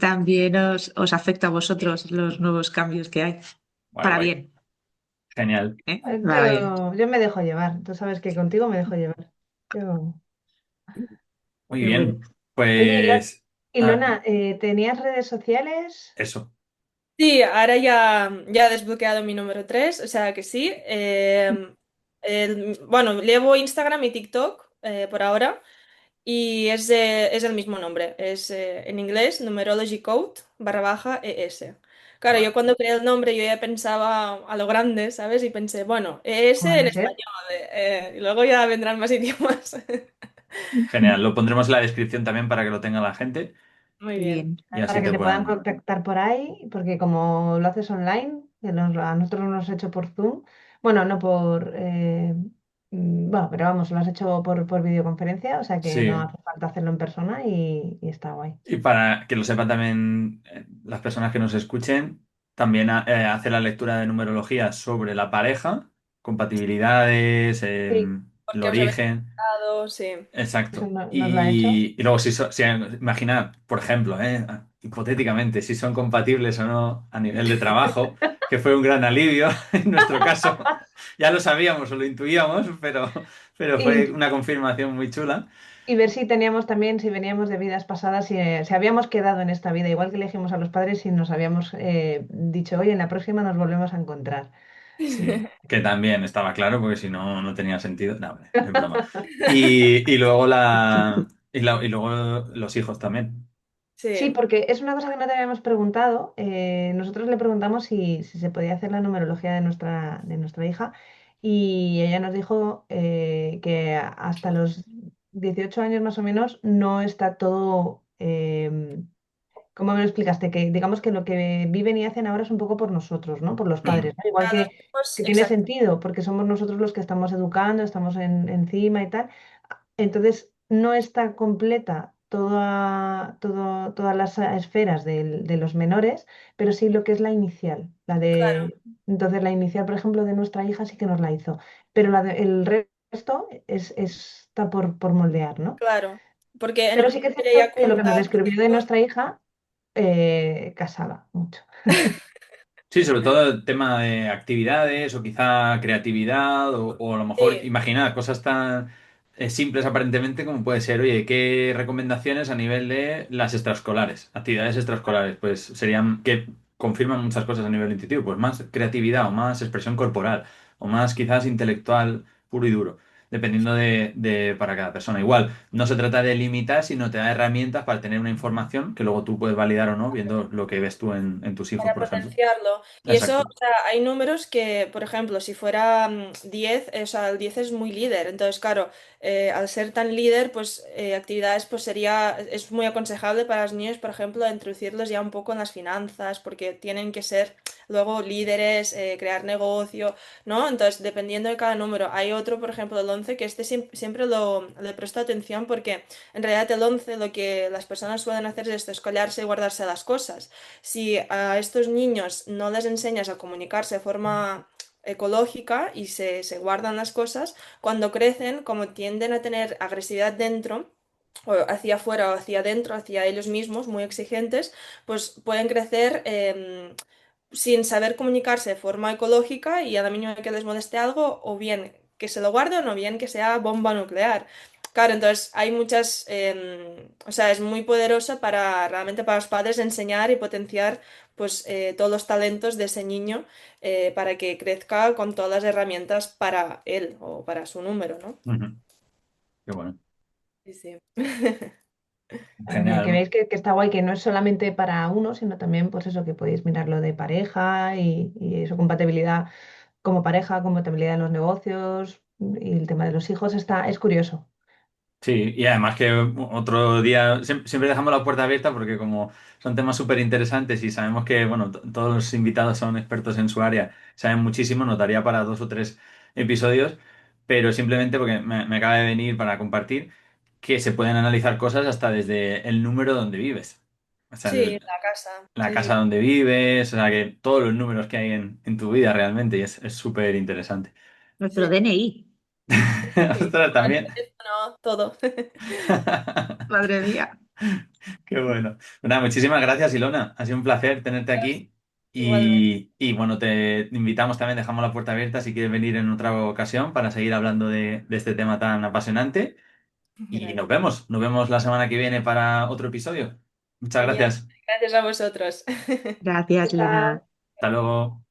también os afecta a vosotros los nuevos cambios que hay. Guay, Para guay. bien, Genial. ¿eh? Para bien. Yo me dejo llevar. Tú sabes que contigo me dejo llevar. Yo... Muy Qué bueno. bien. Oye, Pues... Ah, Ilona, ¿tenías redes sociales? eso. Sí, ahora ya he desbloqueado mi número 3, o sea que sí. Bueno, llevo Instagram y TikTok por ahora y es el mismo nombre. Es en inglés, Numerology Code /ES. Claro, yo Vale. cuando creé el nombre yo ya pensaba a lo grande, ¿sabes? Y pensé, bueno, ¿Cómo ES van en a ser? español, y luego ya vendrán más idiomas. Genial. Lo pondremos en la descripción también para que lo tenga la gente Muy Qué bien. bien. y Para así que te te puedan puedan... contactar por ahí, porque como lo haces online, que a nosotros nos has hecho por Zoom, bueno, no por, bueno, pero vamos, lo has hecho por videoconferencia, o sea que no Sí. hace falta hacerlo en persona y está guay. Y para que lo sepan también las personas que nos escuchen, también hace la lectura de numerología sobre la pareja, compatibilidades, Sí, el Porque os habéis origen. contactado, sí. eso Exacto. nos lo ha hecho. Y luego, imaginad, por ejemplo, hipotéticamente, si son compatibles o no a nivel de trabajo, que fue un gran alivio en nuestro caso. Ya lo sabíamos o lo intuíamos, pero fue Y, una confirmación muy chula. y ver si teníamos también, si veníamos de vidas pasadas, si habíamos quedado en esta vida, igual que elegimos a los padres, y nos habíamos dicho, oye, en la próxima nos volvemos a encontrar. Sí, que también estaba claro, porque si no, no tenía sentido. No, hombre, es broma. Y luego y luego los hijos también. Sí, Sí. porque es una cosa que no te habíamos preguntado. Nosotros le preguntamos si se podía hacer la numerología de nuestra hija y ella nos dijo que hasta los 18 años más o menos no está todo ¿Cómo me lo explicaste? Que digamos que lo que viven y hacen ahora es un poco por nosotros, ¿no? Por los padres, Mm. ¿no? Igual A los hijos, que tiene exacto, sentido, porque somos nosotros los que estamos educando, estamos encima y tal. Entonces, no está completa todas las esferas de los menores, pero sí lo que es la inicial. claro, Entonces, la inicial, por ejemplo, de nuestra hija sí que nos la hizo, pero el resto está por moldear, ¿no? claro. Porque en el Pero sí momento que es que ella cierto que lo que cumpla nos cierta describió de edad, nuestra hija casaba mucho. Sí, sobre todo el tema de actividades o quizá creatividad o a lo mejor sí, imaginar cosas tan simples aparentemente como puede ser, oye, ¿qué recomendaciones a nivel de las extraescolares? Actividades extraescolares, pues serían que confirman muchas cosas a nivel intuitivo, pues más creatividad o más expresión corporal o más quizás intelectual puro y duro, dependiendo de para cada persona. Igual, no se trata de limitar, sino te da herramientas para tener una información que luego tú puedes validar o no viendo lo que ves tú en tus hijos, para por ejemplo. potenciarlo. Y eso, Exacto. o sea, hay números que, por ejemplo, si fuera 10, o sea, el 10 es muy líder. Entonces, claro, al ser tan líder, pues actividades, pues es muy aconsejable para los niños, por ejemplo, introducirlos ya un poco en las finanzas, porque tienen que ser luego líderes, crear negocio, ¿no? Entonces, dependiendo de cada número. Hay otro, por ejemplo, el 11 que siempre le presto atención porque en realidad el 11 lo que las personas suelen hacer es esto, escollarse y guardarse las cosas. Si a estos niños no les enseñas a comunicarse de forma ecológica y se guardan las cosas, cuando crecen, como tienden a tener agresividad dentro, o hacia afuera o hacia adentro, hacia ellos mismos, muy exigentes, pues pueden crecer sin saber comunicarse de forma ecológica y a la mínima que les moleste algo, o bien que se lo guarden o bien que sea bomba nuclear. Claro, entonces hay muchas, o sea, es muy poderoso para realmente para los padres enseñar y potenciar pues todos los talentos de ese niño para que crezca con todas las herramientas para él o para su número, ¿no? Ujú. Qué bueno. Sí, sí. Que Genial. veis que está guay, que no es solamente para uno, sino también, pues eso, que podéis mirarlo de pareja y su compatibilidad como pareja, compatibilidad en los negocios y el tema de los hijos es curioso. Sí, y además que otro día siempre dejamos la puerta abierta porque como son temas súper interesantes y sabemos que, bueno, todos los invitados son expertos en su área, saben muchísimo, nos daría para 2 o 3 episodios, pero simplemente porque me acaba de venir para compartir que se pueden analizar cosas hasta desde el número donde vives. O sea, Sí, la casa. la Sí, sí. casa donde vives, o sea, que todos los números que hay en tu vida realmente y es súper interesante. Nuestro Sí, DNI. sí. Ostras, El también. teléfono, todo. Madre mía. Qué bueno. Bueno, muchísimas gracias, Ilona. Ha sido un placer tenerte aquí. Igualmente. Y bueno, te invitamos también, dejamos la puerta abierta si quieres venir en otra ocasión para seguir hablando de este tema tan apasionante. Y Gracias. nos vemos la semana que viene para otro episodio. Muchas Genial. gracias. Gracias a vosotros. Gracias, Chao. Lona. Hasta luego.